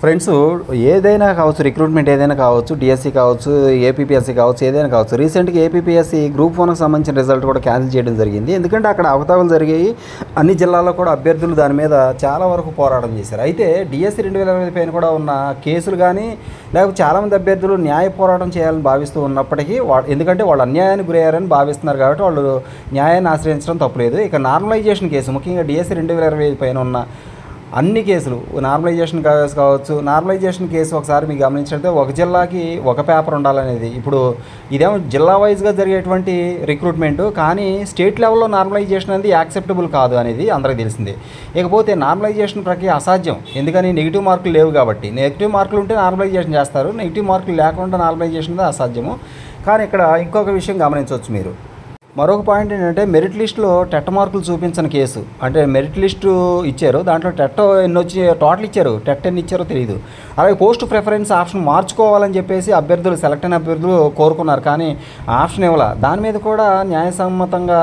Friends, ఏదైనా కావచ్చు, recruitment ఏదైనా కావచ్చు, డిఎస్సి కావచ్చు, ఏపీపీఎస్సి కావచ్చు, ఏదైనా కావచ్చు. రీసెంట్గా ఏపీపీఎస్సి గ్రూప్ 1కి సంబంధించిన రిజల్ట్ కూడా క్యాన్సిల్ చేయడం జరిగింది. ఎందుకంటే అక్కడ అవకతవకలు జరిగాయి. అన్ని జిల్లాల్లో కూడా అభ్యర్థులు దాని మీద చాలా వరకు పోరాటం చేశారు. అయితే డిఎస్సి 2020 పైన కూడా ఉన్న కేసులు కానీ, లేకపోతే చాలామంది అభ్యర్థులు న్యాయ పోరాటం చేయాలని భావిస్తూ ఉన్నప్పటికీ ఎందుకంటే వాళ్ళు అన్యాయానికి గురయ్యారని భావిస్తున్నారు కాబట్టి వాళ్ళు న్యాయాన్ని ఆశ్రయించడం తప్పులేదు. ఇక నార్మలైజేషన్ కేసు, ముఖ్యంగా డిఎస్సి 2020 పైన ఉన్న అన్ని కేసులు, నార్మలైజేషన్ కేసు ఒకసారి మీకు గమనించినట్లయితే ఒక జిల్లాకి ఒక పేపర్ ఉండాలనేది. ఇప్పుడు ఇదేమో జిల్లా వైజ్గా జరిగేటువంటి రిక్రూట్మెంట్, కానీ స్టేట్ లెవెల్లో నార్మలైజేషన్ అనేది యాక్సెప్టబుల్ కాదు అనేది అందరికీ తెలిసిందే. ఇకపోతే నార్మలైజేషన్ ప్రక్రియ అసాధ్యం. ఎందుకని? నెగిటివ్ మార్కులు లేవు కాబట్టి. నెగిటివ్ మార్కులు ఉంటే నార్మలైజేషన్ చేస్తారు, నెగిటివ్ మార్కులు లేకుండా నార్మలైజేషన్ అనేది అసాధ్యము. కానీ ఇక్కడ ఇంకొక విషయం గమనించవచ్చు మీరు. మరొక పాయింట్ ఏంటంటే, మెరిట్ లిస్టులో టెట్ మార్కులు చూపించిన కేసు. అంటే మెరిట్ లిస్టు ఇచ్చారు, దాంట్లో టెట్ ఎన్ని వచ్చి టోటల్ ఇచ్చారు, టెట్ ఎన్ని ఇచ్చారో తెలియదు. అలాగే పోస్ట్ ప్రిఫరెన్స్ ఆప్షన్ మార్చుకోవాలని చెప్పేసి అభ్యర్థులు, సెలెక్ట్ అయిన అభ్యర్థులు కోరుకున్నారు, కానీ ఆప్షన్ ఇవ్వాల. దాని మీద కూడా న్యాయసమ్మతంగా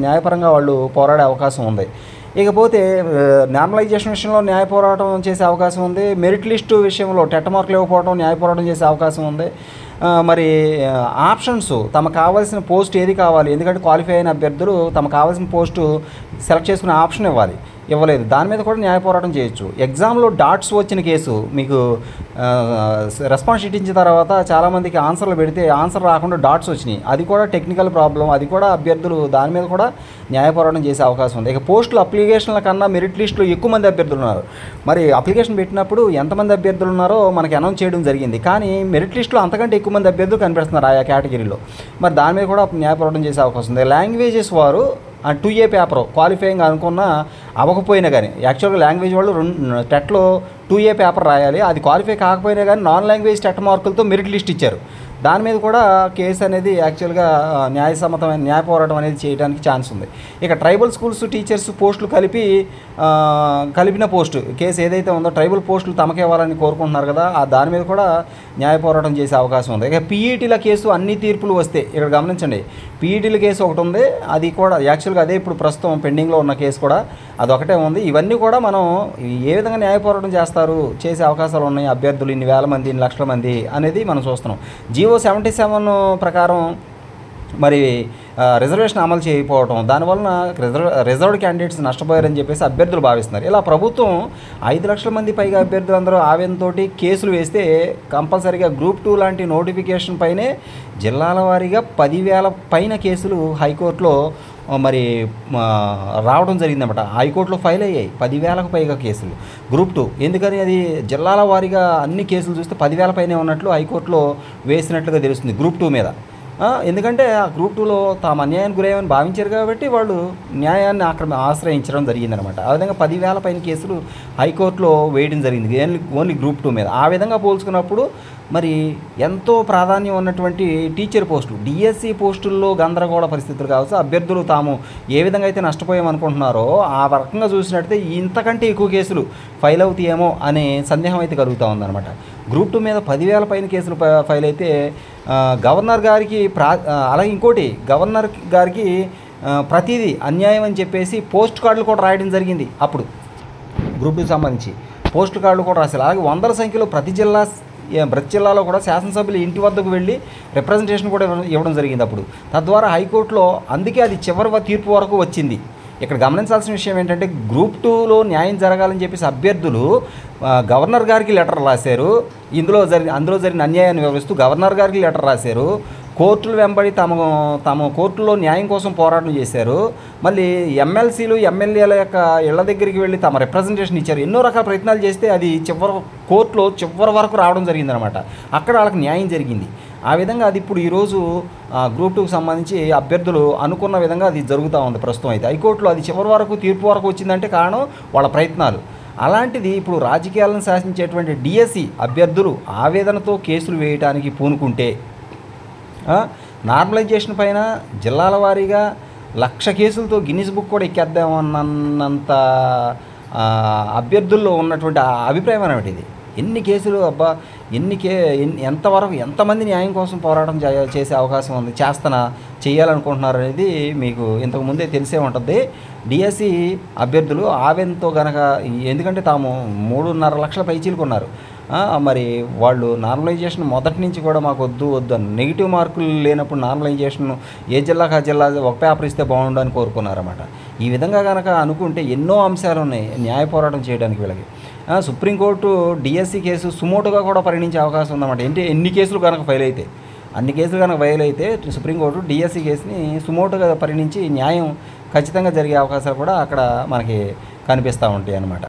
న్యాయపరంగా వాళ్ళు పోరాడే అవకాశం ఉంది. ఇకపోతే నార్మలైజేషన్ విషయంలో న్యాయ పోరాటం చేసే అవకాశం ఉంది. మెరిట్ లిస్టు విషయంలో టెట్ మార్కులు ఇవ్వకపోవడం న్యాయ పోరాటం చేసే అవకాశం ఉంది. మరి ఆప్షన్స్, తమకు కావాల్సిన పోస్ట్ ఏది కావాలి, ఎందుకంటే క్వాలిఫై అయిన అభ్యర్థులు తమకు కావాల్సిన పోస్టు సెలెక్ట్ చేసుకునే ఆప్షన్ ఇవ్వలేదు, దాని మీద కూడా న్యాయ పోరాటం చేయొచ్చు. ఎగ్జామ్లో డాట్స్ వచ్చిన కేసు, మీకు రెస్పాన్స్ షీట్ ఇచ్చిన తర్వాత చాలామందికి ఆన్సర్లు పెడితే ఆన్సర్ రాకుండా డాట్స్ వచ్చినాయి, అది కూడా టెక్నికల్ ప్రాబ్లం, అది కూడా అభ్యర్థులు దాని మీద కూడా న్యాయ పోరాటం చేసే అవకాశం ఉంది. ఇక పోస్టులు అప్లికేషన్ల కన్నా మెరిట్ లిస్టులో ఎక్కువ మంది అభ్యర్థులు ఉన్నారు. మరి అప్లికేషన్ పెట్టినప్పుడు ఎంతమంది అభ్యర్థులు ఉన్నారో మనకి అనౌన్స్ చేయడం జరిగింది, కానీ మెరిట్ లిస్టులో అంతకంటే ఎక్కువ మంది అభ్యర్థులు కనిపిస్తున్నారు ఆయా కేటగిరీలో. మరి దాని మీద కూడా న్యాయ పోరాటం చేసే అవకాశం ఉంది. లాంగ్వేజెస్ వారు 2A పేపర్ క్వాలిఫైయింగ్ అనుకున్న అవ్వకపోయినా కానీ, యాక్చువల్గా లాంగ్వేజ్ వాళ్ళు టెట్లో 2A పేపర్ రాయాలి, అది క్వాలిఫై కాకపోయినా కానీ నాన్ లాంగ్వేజ్ టెట్ మార్కులతో మెరిట్ లిస్ట్ ఇచ్చారు. దాని మీద కూడా కేసు అనేది యాక్చువల్గా న్యాయసమ్మతమైన న్యాయ పోరాటం అనేది చేయడానికి ఛాన్స్ ఉంది. ఇక ట్రైబల్ స్కూల్స్ టీచర్స్ పోస్టులు కలిపిన పోస్టు కేసు ఏదైతే ఉందో, ట్రైబల్ పోస్టులు తమకే ఇవ్వాలని కోరుకుంటున్నారు కదా, దాని మీద కూడా న్యాయ పోరాటం చేసే అవకాశం ఉంది. ఇక పీఈటీల కేసు అన్ని తీర్పులు వస్తే, ఇక్కడ గమనించండి, పీఈటీల కేసు ఒకటి ఉంది, అది కూడా యాక్చువల్గా అదే ఇప్పుడు ప్రస్తుతం పెండింగ్లో ఉన్న కేసు కూడా అదొకటే ఉంది. ఇవన్నీ కూడా మనం ఏ విధంగా న్యాయ పోరాటం చేసే అవకాశాలు ఉన్నాయి అభ్యర్థులు, ఇన్ని వేల మంది, ఇన్ని లక్షల మంది అనేది మనం చూస్తున్నాం. జీవో 77 ప్రకారం మరి రిజర్వేషన్ అమలు చేయకపోవడం, దానివలన రిజర్వ్డ్ క్యాండిడేట్స్ నష్టపోయారని చెప్పేసి అభ్యర్థులు భావిస్తున్నారు. ఇలా ప్రభుత్వం 5 లక్షల మంది పైగా అభ్యర్థులందరూ ఆవేదనతో కేసులు వేస్తే కంపల్సరీగా గ్రూప్ 2 లాంటి నోటిఫికేషన్ పైనే జిల్లాల వారీగా 10,000 పైన కేసులు హైకోర్టులో మరి రావడం జరిగిందన్నమాట. హైకోర్టులో ఫైల్ అయ్యాయి 10,000కు పైగా కేసులు గ్రూప్ 2. ఎందుకని? అది జిల్లాల వారీగా అన్ని కేసులు చూస్తే 10,000 పైనే ఉన్నట్లు హైకోర్టులో వేసినట్లుగా తెలుస్తుంది గ్రూప్ 2 మీద. ఎందుకంటే ఆ గ్రూప్ 2లో తాము అన్యాయానికి గురయ్యామని భావించారు కాబట్టి వాళ్ళు న్యాయాన్ని ఆశ్రయించడం జరిగిందనమాట. ఆ విధంగా 10,000 పైన కేసులు హైకోర్టులో వేయడం జరిగింది ఓన్లీ గ్రూప్ 2 మీద. ఆ విధంగా పోల్చుకున్నప్పుడు మరి ఎంతో ప్రాధాన్యం ఉన్నటువంటి టీచర్ పోస్టులు, డిఎస్సి పోస్టుల్లో గందరగోళ పరిస్థితులు కావచ్చు, అభ్యర్థులు తాము ఏ విధంగా అయితే నష్టపోయామనుకుంటున్నారో ఆ రకంగా చూసినట్టయితే ఇంతకంటే ఎక్కువ కేసులు ఫైల్ అవుతాయేమో అనే సందేహం అయితే కలుగుతూ ఉందన్నమాట. గ్రూప్ 2 మీద 10,000 పైన కేసులు ఫైల్ అయితే గవర్నర్ గారికి అలాగే ఇంకోటి, గవర్నర్ గారికి ప్రతిదీ అన్యాయం అని చెప్పేసి పోస్ట్ కార్డులు కూడా రాయడం జరిగింది. అప్పుడు గ్రూప్ 2 సంబంధించి పోస్ట్ కార్డులు కూడా రాశారు. అలాగే వందల సంఖ్యలో ప్రతి జిల్లాలో కూడా శాసనసభ్యులు ఇంటి వద్దకు వెళ్ళి రిప్రజెంటేషన్ కూడా ఇవ్వడం జరిగింది అప్పుడు. తద్వారా హైకోర్టులో అందుకే అది చివరి తీర్పు వరకు వచ్చింది. ఇక్కడ గమనించాల్సిన విషయం ఏంటంటే, గ్రూప్ 2లో న్యాయం జరగాలని చెప్పేసి అభ్యర్థులు గవర్నర్ గారికి లెటర్ రాశారు. అందులో జరిగిన అన్యాయాన్ని వివరిస్తూ గవర్నర్ గారికి లెటర్ రాశారు. కోర్టులు వెంబడి తమ కోర్టులో న్యాయం కోసం పోరాటం చేశారు. మళ్ళీ ఎమ్మెల్సీలు, ఎమ్మెల్యేల యొక్క ఇళ్ల దగ్గరికి వెళ్ళి తమ రిప్రజెంటేషన్ ఇచ్చారు. ఎన్నో రకాల ప్రయత్నాలు చేస్తే అది కోర్టులో చివరి వరకు రావడం జరిగిందనమాట. అక్కడ వాళ్ళకి న్యాయం జరిగింది. ఆ విధంగా అది ఇప్పుడు ఈరోజు గ్రూప్ 2కి సంబంధించి అభ్యర్థులు అనుకున్న విధంగా అది జరుగుతూ ఉంది ప్రస్తుతం. అయితే హైకోర్టులో అది చివరి వరకు తీర్పు వరకు వచ్చిందంటే కారణం వాళ్ళ ప్రయత్నాలు. అలాంటిది ఇప్పుడు రాజకీయాలను శాసించేటువంటి డిఎస్సి అభ్యర్థులు ఆవేదనతో కేసులు వేయడానికి పూనుకుంటే, నార్మలైజేషన్ పైన జిల్లాల వారీగా 1,00,000 కేసులతో గిన్నిస్ బుక్ కూడా ఎక్కేద్దామన్నంత అభ్యర్థుల్లో ఉన్నటువంటి అభిప్రాయం అనేది ఇది. ఎన్ని కేసులు అబ్బా ఎంతవరకు ఎంతమంది న్యాయం కోసం పోరాటం చేసే అవకాశం ఉంది, చేయాలనుకుంటున్నారు అనేది మీకు ఇంతకుముందే తెలిసే ఉంటుంది. డిఎస్సి అభ్యర్థులు ఆవెంతో గనక, ఎందుకంటే తాము 3.5 లక్షల పైచీలకు ఉన్నారు. మరి వాళ్ళు నార్మలైజేషన్ మొదటి నుంచి కూడా మాకు వద్దు అని నెగిటివ్ మార్కులు లేనప్పుడు నార్మలైజేషన్ ఏ జిల్లాకు ఆ జిల్లా ఒక పేపర్ ఇస్తే బాగుండు అని కోరుకున్నారన్నమాట. ఈ విధంగా కనుక అనుకుంటే ఎన్నో అంశాలు ఉన్నాయి న్యాయ పోరాటం చేయడానికి వీళ్ళకి. సుప్రీంకోర్టు డిఎస్సి కేసు సుమోటుగా కూడా పరిగణించే అవకాశం ఉందన్నమాట. ఎన్ని కేసులు కనుక అన్ని కేసులు కనుక ఫైల్ అయితే సుప్రీంకోర్టు డిఎస్సి కేసుని సుమోటుగా పరిగణించి న్యాయం ఖచ్చితంగా జరిగే అవకాశాలు కూడా అక్కడ మనకి కనిపిస్తూ ఉంటాయి అన్నమాట.